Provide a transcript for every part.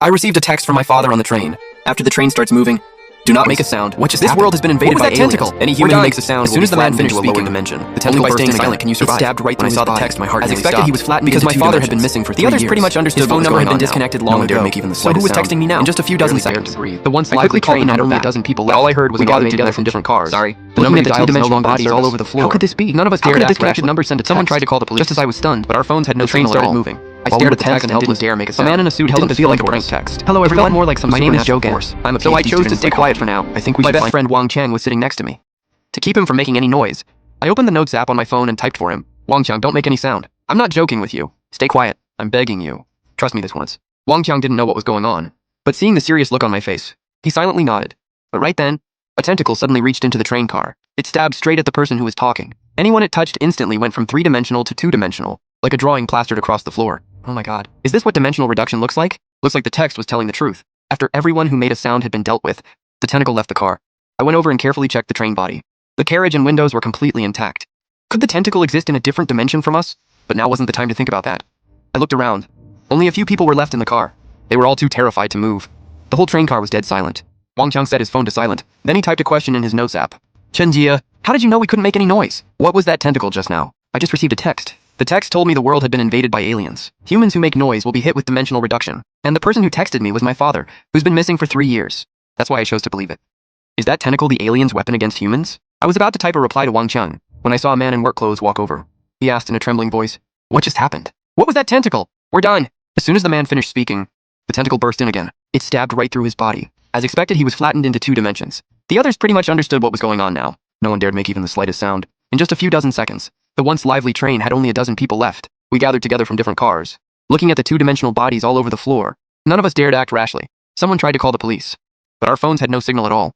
I received a text from my father on the train. After the train starts moving, do not make a sound. What just This happened? world has been invaded What was by that aliens. tentacle? Any We're human who dying. makes a sound As will soon be as the man flattened finished into a lower speaking, dimension. the tentacle Only by burst staying into silent can you survive. It stabbed right When I through saw his the body. text, my heart As nearly expected, stopped. he was flattened because into my two father had been dimensions. missing for The 3 others years. pretty much understood His what phone was number going had been on now. disconnected No long one dared ago. make even the So who was slightest texting me now? sound. In just a few dozen Barely dared seconds, to breathe. the once I lively quickly called train the had only a 911 dozen people but left. all I heard was We an gathered automated together message. from different cars. Sorry. The Looking number at the dialed was no two-dimensional longer in bodies all service. over the floor. How could this be? None of us How dared could a act disconnected rashly. number send a Someone text? tried to call the police. Just as I was stunned, but our phones had no The train signal at started all. moving. I While we stared were at the tense text and and helpless, didn't dare make a a sound. man in a suit It held up didn't his feel phone like a toward prank us. text. Hello everyone. More like some My name is supernatural Jogan. force. I'm a So I PhD chose to student in stay quiet for psychology. now. I think we My should best find friend Wang Chang was sitting next to me. To keep him from making any noise, I opened the notes app on my phone and typed for him. Wang Chang, don't make any sound. I'm not joking with you. Stay quiet. I'm begging you. Trust me this once. Wang Chang didn't know what was going on, but seeing the serious look on my face, he silently nodded. But right then, a tentacle suddenly reached into the train car. It stabbed straight at the person who was talking. Anyone it touched instantly went from 3-dimensional to 2-dimensional, like a drawing plastered across the floor. Oh my god. Is this what dimensional reduction looks like? Looks like the text was telling the truth. After everyone who made a sound had been dealt with, the tentacle left the car. I went over and carefully checked the train body. The carriage and windows were completely intact. Could the tentacle exist in a different dimension from us? But now wasn't the time to think about that. I looked around. Only a few people were left in the car. They were all too terrified to move. The whole train car was dead silent. Wang Chang set his phone to silent. Then he typed a question in his notes app. Chen Jia, how did you know we couldn't make any noise? What was that tentacle just now? I just received a text. The text told me the world had been invaded by aliens. Humans who make noise will be hit with dimensional reduction. And the person who texted me was my father, who's been missing for 3 years. That's why I chose to believe it. Is that tentacle the aliens' weapon against humans? I was about to type a reply to Wang Chang when I saw a man in work clothes walk over. He asked in a trembling voice, "What just happened? What was that tentacle? We're done." As soon as the man finished speaking, the tentacle burst in again. It stabbed right through his body. As expected, he was flattened into 2 dimensions. The others pretty much understood what was going on now. No one dared make even the slightest sound. In just a few dozen seconds, the once lively train had only a dozen people left. We gathered together from different cars, looking at the 2-dimensional bodies all over the floor. None of us dared act rashly. Someone tried to call the police, but our phones had no signal at all.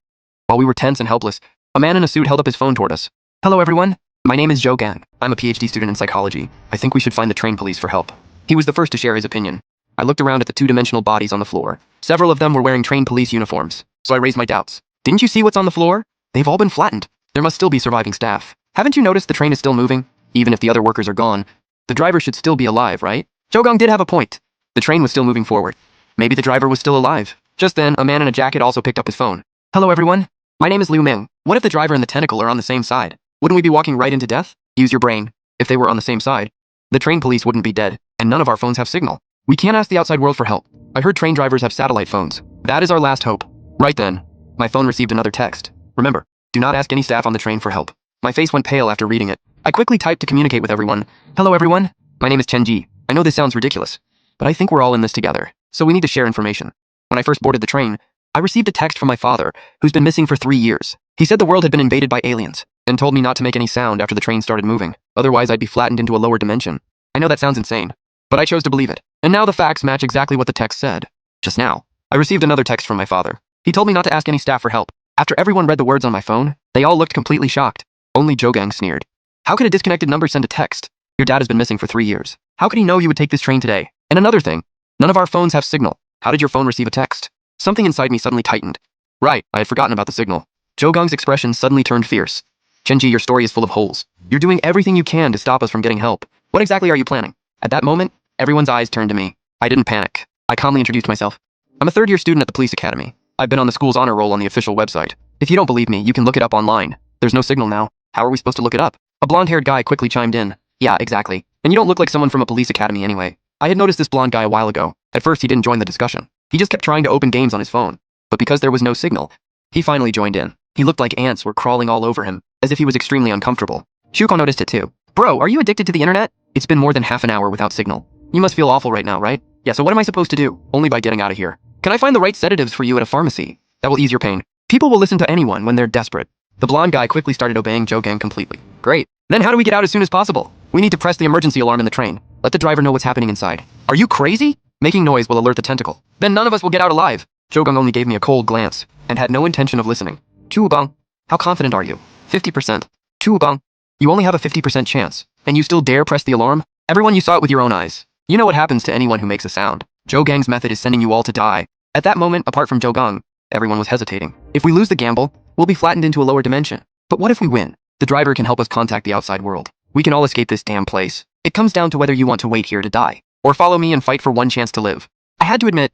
While we were tense and helpless, a man in a suit held up his phone toward us. "Hello everyone. My name is Joe Gang. I'm a PhD student in psychology. I think we should find the train police for help." He was the first to share his opinion. I looked around at the 2-dimensional bodies on the floor. Several of them were wearing train police uniforms, so I raised my doubts. "Didn't you see what's on the floor? They've all been flattened. There must still be surviving staff. Haven't you noticed the train is still moving? Even if the other workers are gone, the driver should still be alive, right?" Jogang did have a point. The train was still moving forward. Maybe the driver was still alive. Just then, a man in a jacket also picked up his phone. "Hello everyone. My name is Liu Ming. What if the driver and the tentacle are on the same side? Wouldn't we be walking right into death? Use your brain. If they were on the same side, the train police wouldn't be dead, and none of our phones have signal. We can't ask the outside world for help. I heard train drivers have satellite phones. That is our last hope." Right then, my phone received another text. "Remember, do not ask any staff on the train for help." My face went pale after reading it. I quickly typed to communicate with everyone. "Hello everyone. My name is Chen Ji. I know this sounds ridiculous, but I think we're all in this together, so we need to share information. When I first boarded the train, I received a text from my father, who's been missing for 3 years. He said the world had been invaded by aliens, and told me not to make any sound after the train started moving, otherwise I'd be flattened into a lower dimension. I know that sounds insane, but I chose to believe it. And now the facts match exactly what the text said. Just now, I received another text from my father. He told me not to ask any staff for help. After everyone read the words on my phone, they all looked completely shocked. Only Jogang sneered. "How could a disconnected number send a text? Your dad has been missing for 3 years. How could he know you would take this train today? And another thing, none of our phones have signal. How did your phone receive a text?" Something inside me suddenly tightened. Right, I had forgotten about the signal. Jogang's expression suddenly turned fierce. "Chenji, your story is full of holes. You're doing everything you can to stop us from getting help. What exactly are you planning?" At that moment, everyone's eyes turned to me. I didn't panic. I calmly introduced myself. "I'm a third-year student at the police academy. I've been on the school's honor roll on the official website. If you don't believe me, you can look it up online. There's no signal now. How are we supposed to look it up?" A blonde-haired guy quickly chimed in. "Yeah, exactly. And you don't look like someone from a police academy anyway." I had noticed this blonde guy a while ago. At first, he didn't join the discussion. He just kept trying to open games on his phone. But because there was no signal, he finally joined in. He looked like ants were crawling all over him, as if he was extremely uncomfortable. Shuko noticed it too. "Bro, are you addicted to the internet? It's been more than half an hour without signal. You must feel awful right now, right? Yeah, so what am I supposed to do? Only by getting out of here. Can I find the right sedatives for you at a pharmacy? That will ease your pain. People will listen to anyone when they're desperate." The blonde guy quickly started obeying Jogang completely. "Great. Then how do we get out as soon as possible? We need to press the emergency alarm in the train. Let the driver know what's happening inside." "Are you crazy? Making noise will alert the tentacle. Then none of us will get out alive." Jogang only gave me a cold glance and had no intention of listening. "Chuubang, how confident are you?" 50%. "Chuubang, you only have a 50% chance, and you still dare press the alarm? Everyone, you saw it with your own eyes. You know what happens to anyone who makes a sound. Jogang's method is sending you all to die." At that moment, apart from Jogang, everyone was hesitating. If we lose the gamble, we'll be flattened into a lower dimension. But what if we win? The driver can help us contact the outside world. We can all escape this damn place. It comes down to whether you want to wait here to die, or follow me and fight for one chance to live. I had to admit,